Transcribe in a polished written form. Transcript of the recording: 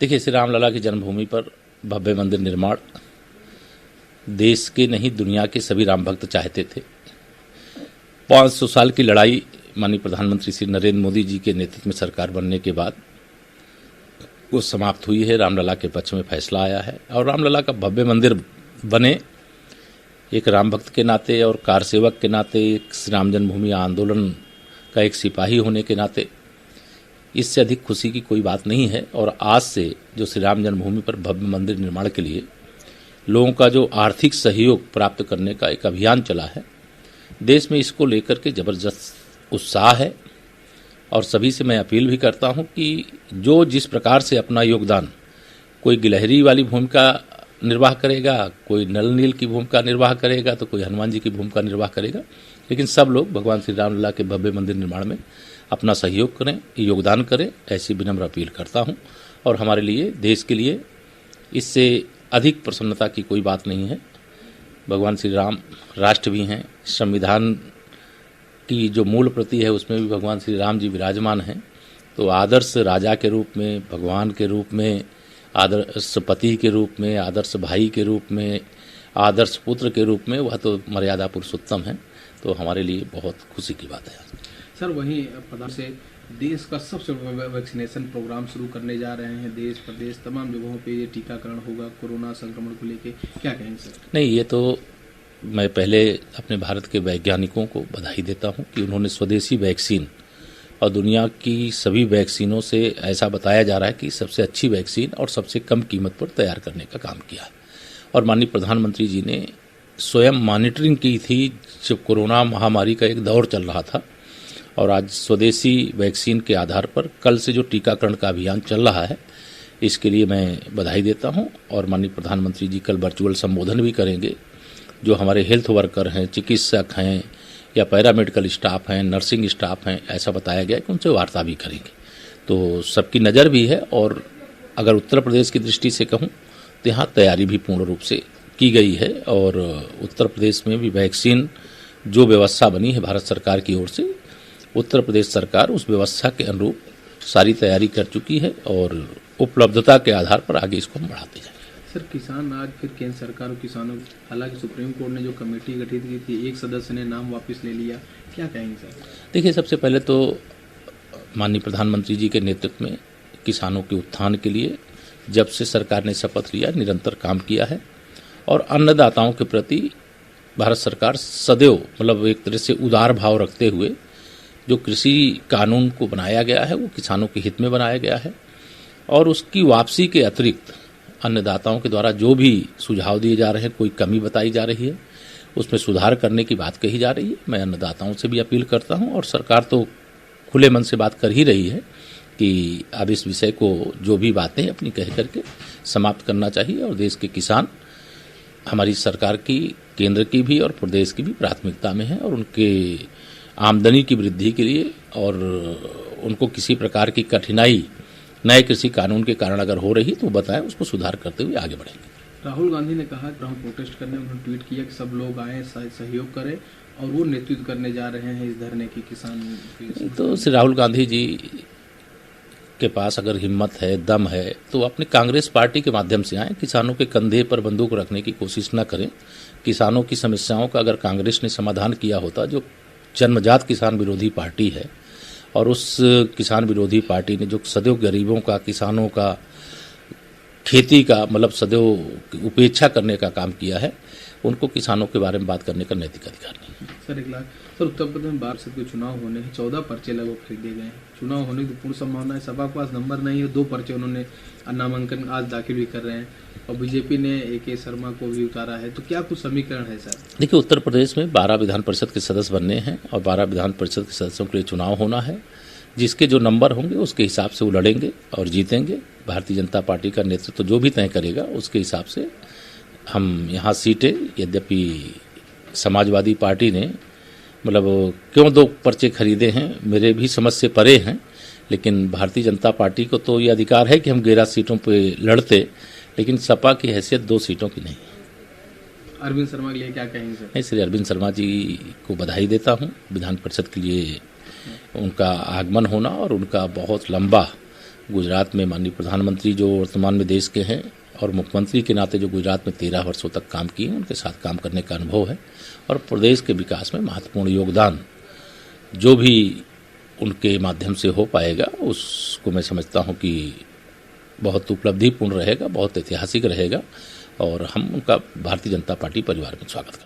देखिए, श्री रामलला की जन्मभूमि पर भव्य मंदिर निर्माण देश के नहीं दुनिया के सभी राम भक्त चाहते थे। 500 साल की लड़ाई माननीय प्रधानमंत्री श्री नरेंद्र मोदी जी के नेतृत्व में सरकार बनने के बाद वो समाप्त हुई है। रामलला के पक्ष में फैसला आया है और रामलला का भव्य मंदिर बने, एक राम भक्त के नाते और कार सेवक के नाते, एक श्री राम जन्मभूमि आंदोलन का एक सिपाही होने के नाते इससे अधिक खुशी की कोई बात नहीं है। और आज से जो श्री राम जन्मभूमि पर भव्य मंदिर निर्माण के लिए लोगों का जो आर्थिक सहयोग प्राप्त करने का एक अभियान चला है, देश में इसको लेकर के जबरदस्त उत्साह है। और सभी से मैं अपील भी करता हूं कि जो जिस प्रकार से अपना योगदान, कोई गिलहरी वाली भूमिका निर्वाह करेगा, कोई नल नील की भूमिका निर्वाह करेगा, तो कोई हनुमान जी की भूमिका निर्वाह करेगा, लेकिन सब लोग भगवान श्री रामलला के भव्य मंदिर निर्माण में अपना सहयोग करें, योगदान करें, ऐसी विनम्र अपील करता हूं। और हमारे लिए, देश के लिए इससे अधिक प्रसन्नता की कोई बात नहीं है। भगवान श्री राम राष्ट्र भी हैं, संविधान की जो मूल प्रति है उसमें भी भगवान श्री राम जी विराजमान हैं। तो आदर्श राजा के रूप में, भगवान के रूप में, आदर्श पति के रूप में, आदर्श भाई के रूप में, आदर्श पुत्र के रूप में वह तो मर्यादा पुरुषोत्तम है। तो हमारे लिए बहुत खुशी की बात है। सर, वहीं प्रधान से देश का सबसे बड़ा वैक्सीनेशन प्रोग्राम शुरू करने जा रहे हैं। देश प्रदेश तमाम जगहों पे ये टीकाकरण होगा कोरोना संक्रमण को लेके, क्या कहेंगे सर? नहीं, ये तो मैं पहले अपने भारत के वैज्ञानिकों को बधाई देता हूं कि उन्होंने स्वदेशी वैक्सीन और दुनिया की सभी वैक्सीनों से ऐसा बताया जा रहा है कि सबसे अच्छी वैक्सीन और सबसे कम कीमत पर तैयार करने का काम किया। और माननीय प्रधानमंत्री जी ने स्वयं मॉनिटरिंग की थी जब कोरोना महामारी का एक दौर चल रहा था। और आज स्वदेशी वैक्सीन के आधार पर कल से जो टीकाकरण का अभियान चल रहा है, इसके लिए मैं बधाई देता हूं। और माननीय प्रधानमंत्री जी कल वर्चुअल संबोधन भी करेंगे। जो हमारे हेल्थ वर्कर हैं, चिकित्सक हैं या पैरामेडिकल स्टाफ हैं, नर्सिंग स्टाफ हैं, ऐसा बताया गया कि उनसे वार्ता भी करेंगे। तो सबकी नज़र भी है। और अगर उत्तर प्रदेश की दृष्टि से कहूँ तो यहाँ तैयारी भी पूर्ण रूप से की गई है। और उत्तर प्रदेश में भी वैक्सीन जो व्यवस्था बनी है भारत सरकार की ओर से, उत्तर प्रदेश सरकार उस व्यवस्था के अनुरूप सारी तैयारी कर चुकी है और उपलब्धता के आधार पर आगे इसको हम बढ़ाते जाएंगे। सर, किसान आज फिर केंद्र सरकार और किसानों, हालांकि सुप्रीम कोर्ट ने जो कमेटी गठित की थी, एक सदस्य ने नाम वापस ले लिया, क्या कहेंगे सर? देखिए, सबसे पहले तो माननीय प्रधानमंत्री जी के नेतृत्व में किसानों के उत्थान के लिए जब से सरकार ने शपथ लिया निरंतर काम किया है। और अन्नदाताओं के प्रति भारत सरकार सदैव, मतलब एक तरह से उदार भाव रखते हुए जो कृषि कानून को बनाया गया है वो किसानों के हित में बनाया गया है। और उसकी वापसी के अतिरिक्त अन्नदाताओं के द्वारा जो भी सुझाव दिए जा रहे हैं, कोई कमी बताई जा रही है, उसमें सुधार करने की बात कही जा रही है। मैं अन्नदाताओं से भी अपील करता हूं और सरकार तो खुले मन से बात कर ही रही है कि अब इस विषय को जो भी बातें अपनी कह करके समाप्त करना चाहिए। और देश के किसान हमारी सरकार की, केंद्र की भी और प्रदेश की भी प्राथमिकता में है। और उनके आमदनी की वृद्धि के लिए और उनको किसी प्रकार की कठिनाई नए कृषि कानून के कारण अगर हो रही तो बताएं, उसको सुधार करते हुए आगे बढ़ेंगे। राहुल गांधी ने कहा कि हम प्रोटेस्ट करने, उन्होंने ट्वीट किया कि सब लोग आए, सहयोग करें, और वो नेतृत्व करने जा रहे हैं इस धरने की किसान। तो श्री राहुल गांधी जी के पास अगर हिम्मत है, दम है, तो अपने कांग्रेस पार्टी के माध्यम से आए। किसानों के कंधे पर बंदूक रखने की कोशिश न करें। किसानों की समस्याओं का अगर कांग्रेस ने समाधान किया होता, जो जन्मजात किसान विरोधी पार्टी है, और उस किसान विरोधी पार्टी ने जो सदैव गरीबों का, किसानों का, खेती का, मतलब सदैव उपेक्षा करने का काम किया है, उनको किसानों के बारे में बात करने का नैतिक अधिकार नहीं है। सर, एक लाख सर, उत्तर प्रदेश में 12 के चुनाव होने हैं, 14 पर्चे लगभग खरीदे गए हैं। चुनाव होने की पूर्ण संभावना है। सपा के पास नंबर नहीं है, 2 पर्चे उन्होंने नामांकन आज दाखिल भी कर रहे हैं। और बीजेपी ने AK शर्मा को भी उतारा है। तो क्या कुछ समीकरण है सर? देखिए, उत्तर प्रदेश में 12 विधान परिषद के सदस्य बनने हैं और 12 विधान परिषद के सदस्यों के लिए चुनाव होना है। जिसके जो नंबर होंगे उसके हिसाब से वो लड़ेंगे और जीतेंगे। भारतीय जनता पार्टी का नेतृत्व जो भी तय करेगा उसके हिसाब से हम यहाँ सीटें, यद्यपि समाजवादी पार्टी ने मतलब क्यों 2 पर्चे खरीदे हैं, मेरे भी समझ से परे हैं, लेकिन भारतीय जनता पार्टी को तो ये अधिकार है कि हम 11 सीटों पे लड़ते, लेकिन सपा की हैसियत 2 सीटों की नहीं। अरविंद शर्मा के लिए क्या कहेंगे सर? मैं श्री अरविंद शर्मा जी को बधाई देता हूँ। विधान परिषद के लिए उनका आगमन होना और उनका बहुत लंबा गुजरात में माननीय प्रधानमंत्री जो वर्तमान में देश के हैं और मुख्यमंत्री के नाते जो गुजरात में 13 वर्षों तक काम किए, उनके साथ काम करने का अनुभव है और प्रदेश के विकास में महत्वपूर्ण योगदान जो भी उनके माध्यम से हो पाएगा उसको मैं समझता हूं कि बहुत उपलब्धिपूर्ण रहेगा, बहुत ऐतिहासिक रहेगा और हम उनका भारतीय जनता पार्टी परिवार में स्वागत करते हैं।